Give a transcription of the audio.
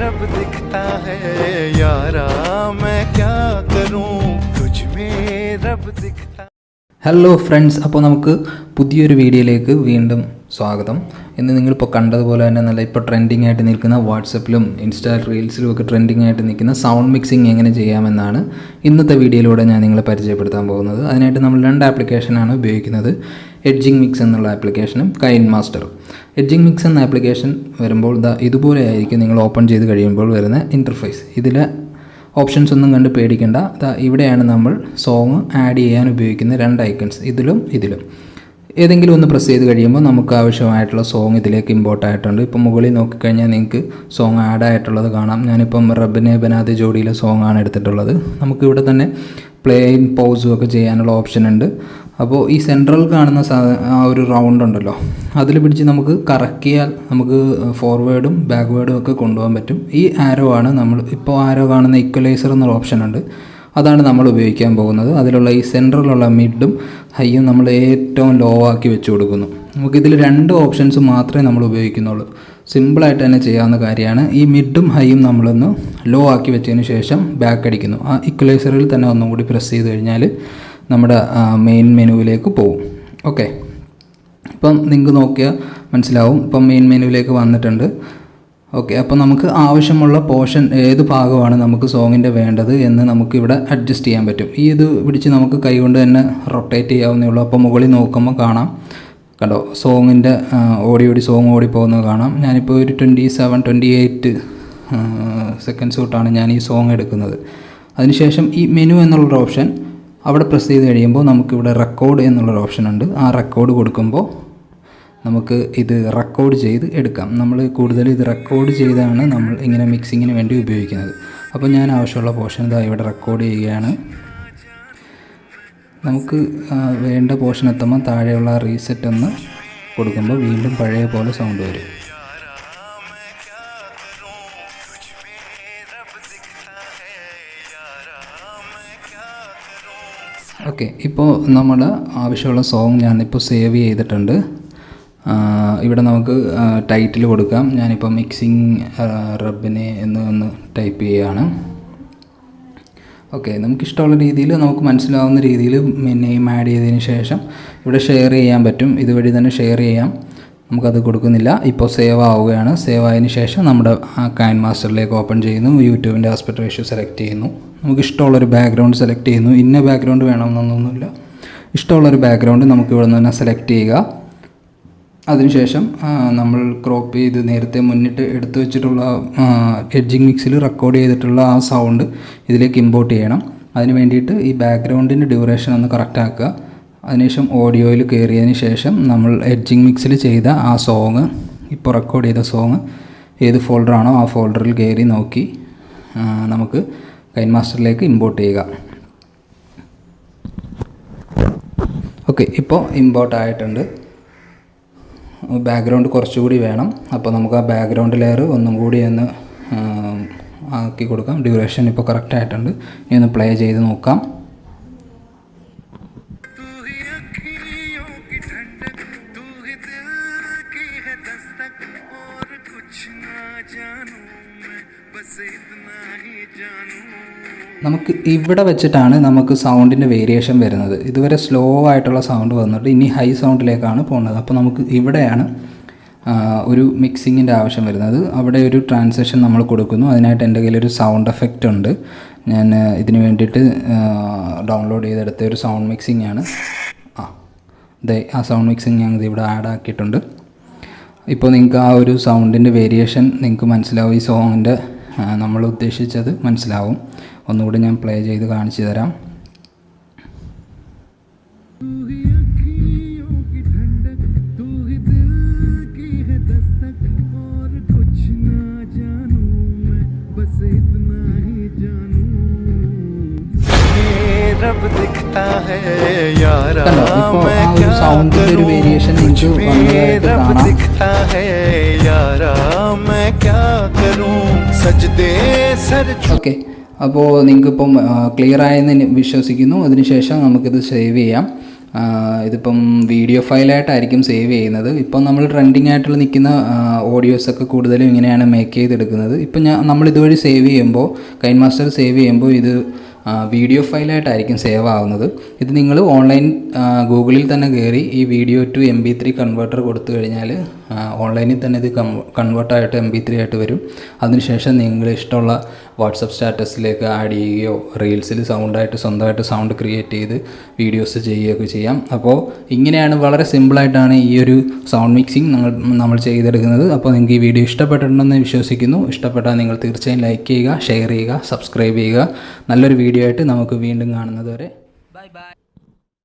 रब दिखता है यारा मैं क्या करूं तुझ में रब दिखता. ഹലോ ഫ്രണ്ട്സ്, അപ്പോൾ നമുക്ക് പുതിയൊരു വീഡിയോയിലേക്ക് വീണ്ടും സ്വാഗതം. ഇന്ന് നിങ്ങളിപ്പോൾ കണ്ടതുപോലെ തന്നെ നല്ല ഇപ്പോൾ ട്രെൻഡിങ് ആയിട്ട് നിൽക്കുന്ന വാട്സപ്പിലും ഇൻസ്റ്റാ റീൽസിലും ഒക്കെ ട്രെൻഡിങ് ആയിട്ട് നിൽക്കുന്ന സൗണ്ട് മിക്സിങ് എങ്ങനെ ചെയ്യാമെന്നാണ് ഇന്നത്തെ വീഡിയോയിലൂടെ ഞാൻ നിങ്ങളെ പരിചയപ്പെടുത്താൻ പോകുന്നത്. അതിനായിട്ട് നമ്മൾ രണ്ട് ആപ്ലിക്കേഷനാണ് ഉപയോഗിക്കുന്നത്. എഡ്ജിങ് മിക്സ് എന്നുള്ള ആപ്ലിക്കേഷനും കൈൻമാസ്റ്ററും. എഡ്ജിങ് മിക്സ് എന്ന ആപ്ലിക്കേഷൻ വരുമ്പോൾ ഇതുപോലെ ആയിരിക്കും നിങ്ങൾ ഓപ്പൺ ചെയ്ത് കഴിയുമ്പോൾ വരുന്ന ഇൻ്റർഫേസ്. ഇതിൽ ഓപ്ഷൻസ് ഒന്നും കണ്ട് പേടിക്കേണ്ട. ഇവിടെയാണ് നമ്മൾ സോങ് ആഡ് ചെയ്യാൻ ഉപയോഗിക്കുന്ന രണ്ട് ഐക്കൺസ്, ഇതിലും ഏതെങ്കിലും ഒന്ന് പ്രസ് ചെയ്ത് കഴിയുമ്പോൾ നമുക്ക് ആവശ്യമായിട്ടുള്ള സോങ് ഇതിലേക്ക് ഇമ്പോർട്ട് ആയിട്ടുണ്ട്. ഇപ്പോൾ മുകളിൽ നോക്കിക്കഴിഞ്ഞാൽ നിങ്ങൾക്ക് സോങ് ആഡ് ആയിട്ടുള്ളത് കാണാം. ഞാനിപ്പം റബ്ബിനെ ബനാതെ ജോഡിയിലെ സോങ് ആണ് എടുത്തിട്ടുള്ളത്. നമുക്കിവിടെ തന്നെ പ്ലേയും പൗസും ഒക്കെ ചെയ്യാനുള്ള ഓപ്ഷൻ ഉണ്ട്. അപ്പോൾ ഈ സെൻട്രൽ കാണുന്ന ആ ഒരു റൗണ്ട് ഉണ്ടല്ലോ, അതിൽ പിടിച്ച് നമുക്ക് കറക്കിയാൽ നമുക്ക് ഫോർവേഡും ബാക്ക്വേഡും ഒക്കെ കൊണ്ടുപോകാൻ പറ്റും. ഈ ആരോ ആണ് നമ്മൾ ഇപ്പോൾ ആരോ കാണുന്ന ഈക്വലൈസർ എന്നൊരു ഓപ്ഷൻ ഉണ്ട്, അതാണ് നമ്മൾ ഉപയോഗിക്കാൻ പോകുന്നത്. അതിലുള്ള ഈ സെൻട്രലുള്ള മിഡും ഹൈയും നമ്മൾ ഏറ്റവും ലോ ആക്കി വെച്ച് കൊടുക്കുന്നു. നമുക്കിതിൽ രണ്ട് ഓപ്ഷൻസ് മാത്രമേ നമ്മൾ ഉപയോഗിക്കുന്നുള്ളൂ. സിമ്പിളായിട്ട് തന്നെ ചെയ്യാവുന്ന കാര്യമാണ്. ഈ മിഡും ഹൈയും നമ്മളൊന്ന് ലോ ആക്കി വെച്ചതിന് ശേഷം ബാക്ക് അടിക്കുന്നു. ആ ഈക്വലൈസറിൽ തന്നെ ഒന്നും കൂടി പ്രസ് ചെയ്ത് കഴിഞ്ഞാൽ നമ്മുടെ മെയിൻ മെനുവിലേക്ക് പോകും. ഓക്കെ, ഇപ്പം നിങ്ങൾക്ക് നോക്കിയാൽ മനസ്സിലാവും. ഇപ്പം മെയിൻ മെനുവിലേക്ക് വന്നിട്ടുണ്ട്. ഓക്കെ, അപ്പോൾ നമുക്ക് ആവശ്യമുള്ള പോർഷൻ ഏത് ഭാഗമാണ് നമുക്ക് സോങ്ങിൻ്റെ വേണ്ടത് എന്ന് നമുക്കിവിടെ അഡ്ജസ്റ്റ് ചെയ്യാൻ പറ്റും. ഇത് പിടിച്ച് നമുക്ക് കൈകൊണ്ട് തന്നെ റൊട്ടേറ്റ് ചെയ്യാവുന്നേ ഉള്ളൂ. അപ്പോൾ മുകളിൽ നോക്കുമ്പോൾ കാണാം, കണ്ടോ, സോങ്ങിൻ്റെ സോങ് ഓടി പോകുന്നത് കാണാം. ഞാനിപ്പോൾ ഒരു 27-28 സെക്കൻഡ്സ് തൊട്ടാണ് ഞാൻ ഈ സോങ് എടുക്കുന്നത്. അതിനുശേഷം ഈ മെനു എന്നുള്ളൊരു ഓപ്ഷൻ അവിടെ പ്രസ് ചെയ്ത് കഴിയുമ്പോൾ നമുക്കിവിടെ റെക്കോർഡ് എന്നുള്ളൊരു ഓപ്ഷൻ ഉണ്ട്. ആ റെക്കോർഡ് കൊടുക്കുമ്പോൾ നമുക്ക് ഇത് റെക്കോർഡ് ചെയ്ത് എടുക്കാം. നമ്മൾ കൂടുതൽ ഇത് റെക്കോർഡ് ചെയ്താണ് നമ്മൾ ഇങ്ങനെ മിക്സിങ്ങിന് വേണ്ടി ഉപയോഗിക്കുന്നത്. അപ്പോൾ ഞാൻ ആവശ്യമുള്ള പോർഷൻ ഇവിടെ റെക്കോർഡ് ചെയ്യുകയാണ്. നമുക്ക് വേണ്ട പോർഷൻ എത്തുമ്പോൾ താഴെയുള്ള റീസെറ്റ് ഒന്ന് കൊടുക്കുമ്പോൾ വീണ്ടും പഴയ പോലെ സൗണ്ട് വരും. ഓക്കെ, ഇപ്പോൾ നമ്മൾ ആവശ്യമുള്ള സോങ് ഞാനിപ്പോൾ സേവ് ചെയ്തിട്ടുണ്ട്. ഇവിടെ നമുക്ക് ടൈറ്റിൽ കൊടുക്കാം. ഞാനിപ്പോൾ മിക്സിങ് റബ്ബിനെ എന്ന് ടൈപ്പ് ചെയ്യുകയാണ്. ഓക്കെ, നമുക്കിഷ്ടമുള്ള രീതിയിൽ നമുക്ക് മനസ്സിലാവുന്ന രീതിയിൽ നെയിം ആഡ് ചെയ്തതിന് ശേഷം ഇവിടെ ഷെയർ ചെയ്യാൻ പറ്റും. ഇതുവഴി തന്നെ ഷെയർ ചെയ്യാം. നമുക്കത് കൊടുക്കുന്നില്ല. ഇപ്പോൾ സേവ് ആവുകയാണ്. സേവ് ആയതിനു ശേഷം നമ്മുടെ കൈൻമാസ്റ്ററിലേക്ക് ഓപ്പൺ ചെയ്യുന്നു. യൂട്യൂബിൻ്റെ ആസ്പെക്ട് റേഷ്യോ സെലക്ട് ചെയ്യുന്നു. നമുക്ക് ഇഷ്ടമുള്ളൊരു ബാക്ക്ഗ്രൗണ്ട് സെലക്ട് ചെയ്യുന്നു. ഇന്ന ബാക്ക്ഗ്രൗണ്ട് വേണമെന്നൊന്നുമില്ല. ഇഷ്ടമുള്ളൊരു ബാക്ക്ഗ്രൗണ്ട് നമുക്ക് ഇവിടെ നിന്ന് തന്നെ സെലക്ട് ചെയ്യുക. അതിനുശേഷം നമ്മൾ ക്രോപ്പ് ചെയ്ത് നേരത്തെ മുന്നിട്ട് എടുത്തു വെച്ചിട്ടുള്ള എഡ്ജിങ് മിക്സിൽ റെക്കോർഡ് ചെയ്തിട്ടുള്ള ആ സൗണ്ട് ഇതിലേക്ക് ഇമ്പോർട്ട് ചെയ്യണം. അതിന് വേണ്ടിയിട്ട് ഈ ബാക്ക്ഗ്രൗണ്ടിൻ്റെ ഡ്യൂറേഷൻ ഒന്ന് കറക്റ്റ് ആക്കുക. അതിനുശേഷം ഓഡിയോയിൽ കയറിയതിന് ശേഷം നമ്മൾ എഡ്ജിങ് മിക്സിൽ ചെയ്ത ആ സോങ്, ഇപ്പോൾ റെക്കോർഡ് ചെയ്ത സോങ് ഏത് ഫോൾഡറാണോ ആ ഫോൾഡറിൽ കയറി നോക്കി നമുക്ക് കൈൻമാസ്റ്ററിലേക്ക് ഇമ്പോർട്ട് ചെയ്യുക. ഓക്കെ, ഇപ്പോൾ ഇമ്പോർട്ട് ആയിട്ടുണ്ട്. ബാക്ക്ഗ്രൗണ്ട് കുറച്ചുകൂടി വേണം. അപ്പോൾ നമുക്ക് ആ ബാക്ക്ഗ്രൗണ്ട് ലെയർ ഒന്നും കൂടി ഒന്ന് ആക്കി കൊടുക്കാം. ഡ്യൂറേഷൻ ഇപ്പോൾ കറക്റ്റ് ആയിട്ടുണ്ട്. ഇനി ഒന്ന് പ്ലേ ചെയ്ത് നോക്കാം. നമുക്ക് ഇവിടെ വെച്ചിട്ടാണ് നമുക്ക് സൗണ്ടിൻ്റെ വേരിയേഷൻ വരുന്നത്. ഇതുവരെ സ്ലോ ആയിട്ടുള്ള സൗണ്ട് വന്നിട്ട് ഇനി ഹൈ സൗണ്ടിലേക്കാണ് പോകുന്നത്. അപ്പോൾ നമുക്ക് ഇവിടെയാണ് ഒരു മിക്സിങ്ങിൻ്റെ ആവശ്യം വരുന്നത്. അവിടെ ഒരു ട്രാൻസിഷൻ നമ്മൾ കൊടുക്കുന്നു. അതിനായിട്ട് എൻ്റെ കയ്യിലൊരു സൗണ്ട് എഫക്റ്റ് ഉണ്ട്. ഞാൻ ഇതിന് വേണ്ടിയിട്ട് ഡൗൺലോഡ് ചെയ്തെടുത്ത ഒരു സൗണ്ട് മിക്സിംഗ് ആണ്. ആ സൗണ്ട് മിക്സിങ് ഞങ്ങൾ ഇവിടെ ആഡ് ആക്കിയിട്ടുണ്ട്. ഇപ്പോൾ നിങ്ങൾക്ക് ആ ഒരു സൗണ്ടിൻ്റെ വേരിയേഷൻ നിങ്ങൾക്ക് മനസ്സിലാവും. ഈ സോങ്ങിൻ്റെ നമ്മൾ ഉദ്ദേശിച്ചത് മനസ്സിലാവും. ഒന്നുകൂടി ഞാൻ പ്ലേ ചെയ്ത് കാണിച്ചു തരാം. रब दिखता है यारा मैं क्या करूं വേരിയേഷൻ रब दिखता है यारा मैं क्या करूं सजदे सर. ഓക്കെ, അപ്പോൾ നിങ്ങൾക്കിപ്പം ക്ലിയർ ആയെന്ന് വിശ്വസിക്കുന്നു. അതിനുശേഷം നമുക്കിത് സേവ് ചെയ്യാം. ഇതിപ്പം വീഡിയോ ഫയലായിട്ടായിരിക്കും സേവ് ചെയ്യുന്നത്. ഇപ്പം നമ്മൾ ട്രെൻഡിങ് ആയിട്ടുള്ള നിൽക്കുന്ന ഓഡിയോസൊക്കെ കൂടുതലും ഇങ്ങനെയാണ് മേക്ക് ചെയ്തെടുക്കുന്നത്. ഇപ്പം നമ്മൾ ഇതുവഴി സേവ് ചെയ്യുമ്പോൾ, കൈൻമാസ്റ്റർ സേവ് ചെയ്യുമ്പോൾ ഇത് വീഡിയോ ഫയലായിട്ടായിരിക്കും സേവ് ആവുന്നത്. ഇത് നിങ്ങൾ ഓൺലൈൻ ഗൂഗിളിൽ തന്നെ കയറി ഈ വീഡിയോ ടു MP3 കൺവേർട്ടർ കൊടുത്തു കഴിഞ്ഞാൽ ഓൺലൈനിൽ തന്നെ ഇത് കൺവേർട്ടായിട്ട് MP3 ആയിട്ട് വരും. അതിനുശേഷം നിങ്ങൾ ഇഷ്ടമുള്ള വാട്സപ്പ് സ്റ്റാറ്റസിലേക്ക് ആഡ് ചെയ്യുകയോ റീൽസിൽ സ്വന്തമായിട്ട് സൗണ്ട് ക്രിയേറ്റ് ചെയ്ത് വീഡിയോസ് ചെയ്യുകയൊക്കെ ചെയ്യാം. അപ്പോൾ ഇങ്ങനെയാണ്, വളരെ സിമ്പിളായിട്ടാണ് ഈ ഒരു സൗണ്ട് മിക്സിങ് നമ്മൾ ചെയ്തെടുക്കുന്നത്. അപ്പോൾ നിങ്ങൾക്ക് ഈ വീഡിയോ ഇഷ്ടപ്പെട്ടിട്ടുണ്ടെന്ന് വിശ്വസിക്കുന്നു. ഇഷ്ടപ്പെട്ടാൽ നിങ്ങൾ തീർച്ചയായും ലൈക്ക് ചെയ്യുക, ഷെയർ ചെയ്യുക, സബ്സ്ക്രൈബ് ചെയ്യുക. നല്ലൊരു വീഡിയോ ആയിട്ട് നമുക്ക് വീണ്ടും കാണുന്നത് വരെ